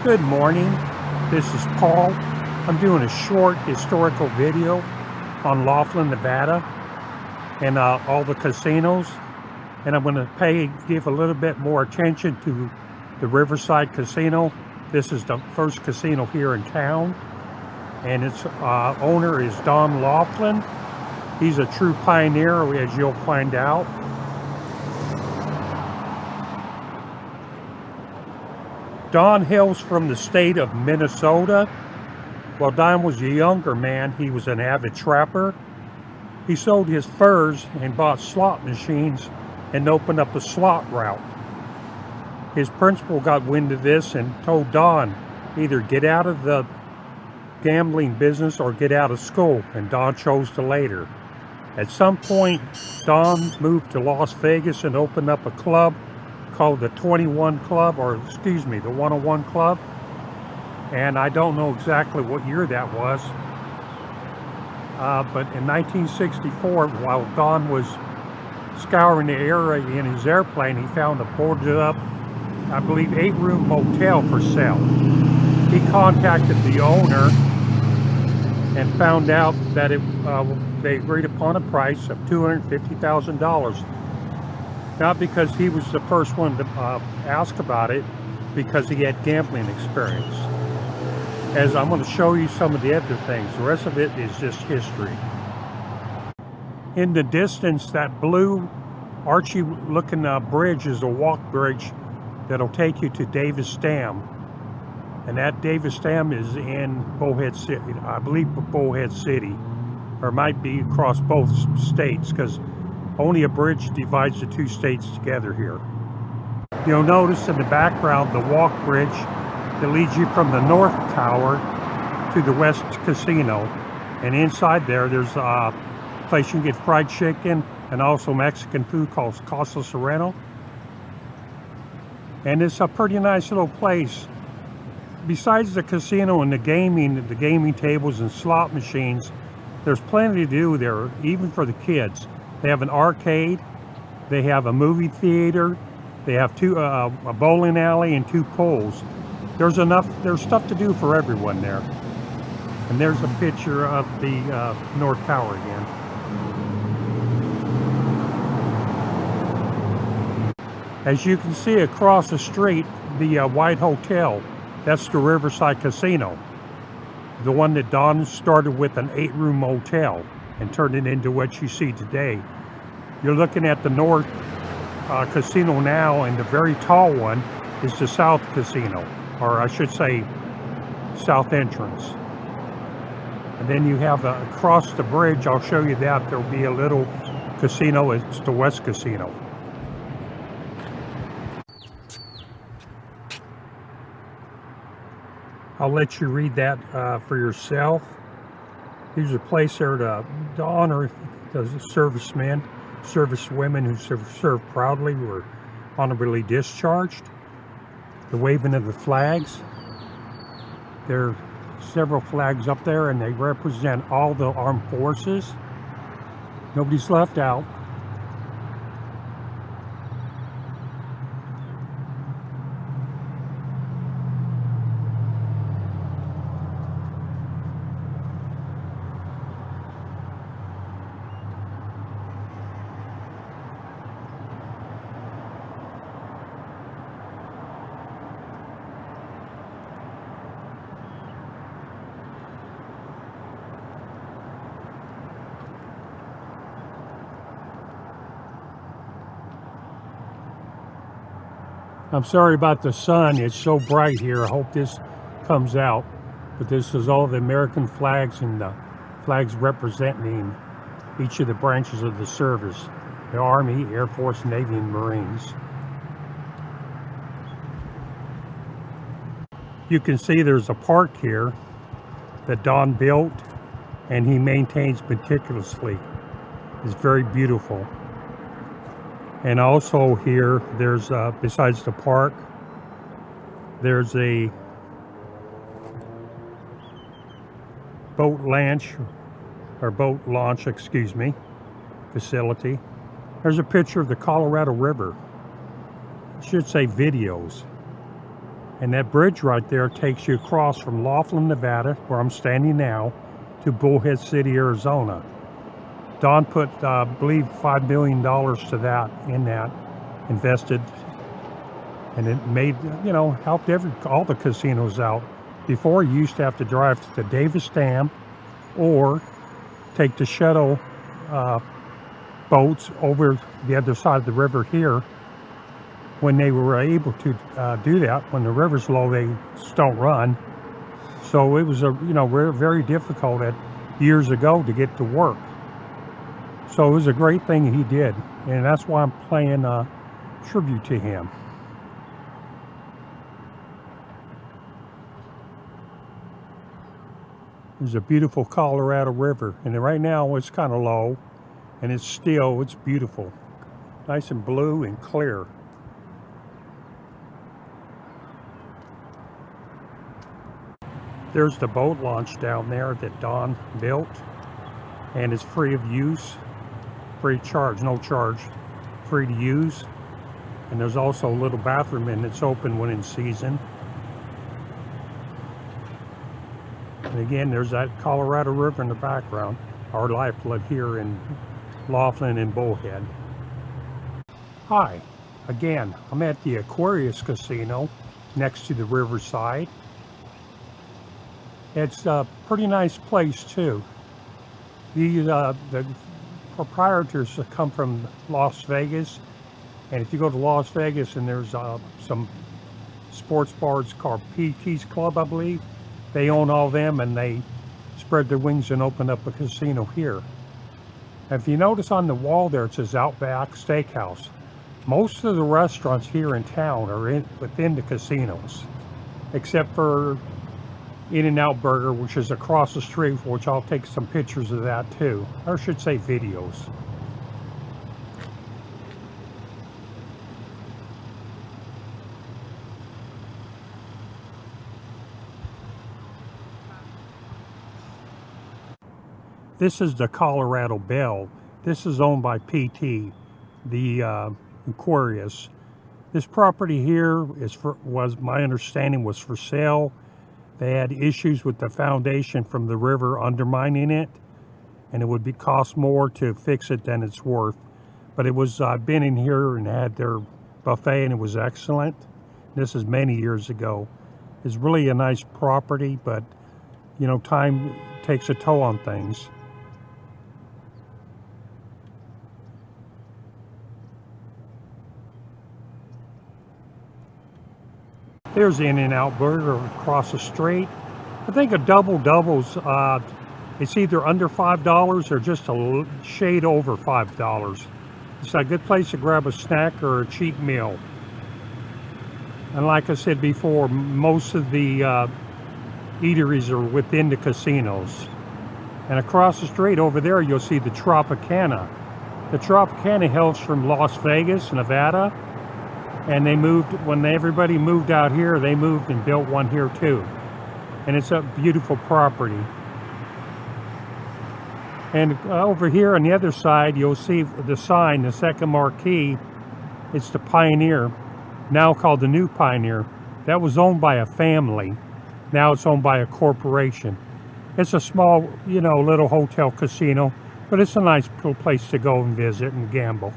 Good morning, this is Paul. I'm doing a short historical video on Laughlin, Nevada and all the casinos, and I'm going to give a little bit more attention to the Riverside Casino. This is the first casino here in town, and its owner is Don Laughlin. He's a true pioneer, as you'll find out. Don hails from the state of Minnesota. While Don was a younger man, he was an avid trapper. He sold his furs and bought slot machines and opened up a slot route. His principal got wind of this and told Don, either get out of the gambling business or get out of school, and Don chose the latter. At some point, Don moved to Las Vegas and opened up a club called the 21 Club, or excuse me, the 101 Club. And I don't know exactly what year that was. But in 1964, while Don was scouring the area in his airplane, he found a boarded up, I believe, 8-room motel for sale. He contacted the owner and found out that they agreed upon a price of $250,000. Not because he was the first one to ask about it, because he had gambling experience. As I'm going to show you some of the other things, the rest of it is just history. In the distance, that blue archy looking bridge is a walk bridge that'll take you to Davis Dam. And that Davis Dam is in Bullhead City, I believe Bullhead City, or it might be across both states, because only a bridge divides the two states together here. You'll notice in the background the walk bridge that leads you from the North Tower to the West Casino. And inside there's a place you can get fried chicken and also Mexican food called Casa Sereno. And it's a pretty nice little place. Besides the casino and the gaming tables and slot machines, there's plenty to do there, even for the kids. They have an arcade, they have a movie theater, they have a bowling alley and 2 pools. There's stuff to do for everyone there. And there's a picture of the North Tower again. As you can see across the street, the White Hotel, that's the Riverside Casino. The one that Don started with an 8-room motel and turned it into what you see today. You're looking at the North Casino now, and the very tall one is the South Casino, or I should say South Entrance. And then you have across the bridge, I'll show you that, there'll be a little casino, it's the West Casino. I'll let you read that for yourself. There's a place there to honor the servicemen, servicewomen who served proudly, were honorably discharged. The waving of the flags. There are several flags up there, and they represent all the armed forces. Nobody's left out. I'm sorry about the sun, it's so bright here. I hope this comes out. But this is all the American flags and the flags representing each of the branches of the service. The Army, Air Force, Navy, and Marines. You can see there's a park here that Don built and he maintains meticulously. It's very beautiful. And also here, there's, besides the park, there's a boat launch, excuse me, facility. There's a picture of the Colorado River. It should say videos. And that bridge right there takes you across from Laughlin, Nevada, where I'm standing now, to Bullhead City, Arizona. Don put, I believe, $5 million to that, invested, and it made, helped all the casinos out. Before, you used to have to drive to the Davis Dam or take the shuttle boats over the other side of the river here. When they were able to do that, when the river's low, they just don't run. So it was very difficult years ago to get to work. So it was a great thing he did, and that's why I'm playing tribute to him. There's a beautiful Colorado River, and right now it's kind of low, and it's beautiful. Nice and blue and clear. There's the boat launch down there that Don built, and it's free of use, free charge, no charge, free to use. And there's also a little bathroom in it's open when in season. And again, there's that Colorado River in the background, our lifeblood here in Laughlin and Bullhead. Hi, again, I'm at the Aquarius Casino next to the riverside. It's a pretty nice place too. The proprietors come from Las Vegas, and if you go to Las Vegas, and there's some sports bars called PT's Club, I believe. They own all of them, and they spread their wings and opened up a casino here. If you notice on the wall there, it says Outback Steakhouse. Most of the restaurants here in town are within the casinos, except for InNOut Burger, which is across the street, which I'll take some pictures of that too, or I should say videos. This is the Colorado Belle. This is owned by PT, the Aquarius. This property here my understanding was for sale. They had issues with the foundation from the river undermining it, and it would cost more to fix it than it's worth. But it was, I've been in here and had their buffet, and it was excellent. This is many years ago. It's really a nice property, but time takes a toll on things. There's InNOut Burger across the street. I think a doubles, it's either under $5 or just a shade over $5. It's a good place to grab a snack or a cheap meal. And like I said before, most of the eateries are within the casinos. And across the street over there, you'll see the Tropicana. The Tropicana hails from Las Vegas, Nevada. And they moved, when everybody moved out here, they moved and built one here too. And it's a beautiful property. And over here on the other side, you'll see the sign, the second marquee. It's the Pioneer, now called the New Pioneer. That was owned by a family. Now it's owned by a corporation. It's a small, little hotel casino, but it's a nice place to go and visit and gamble.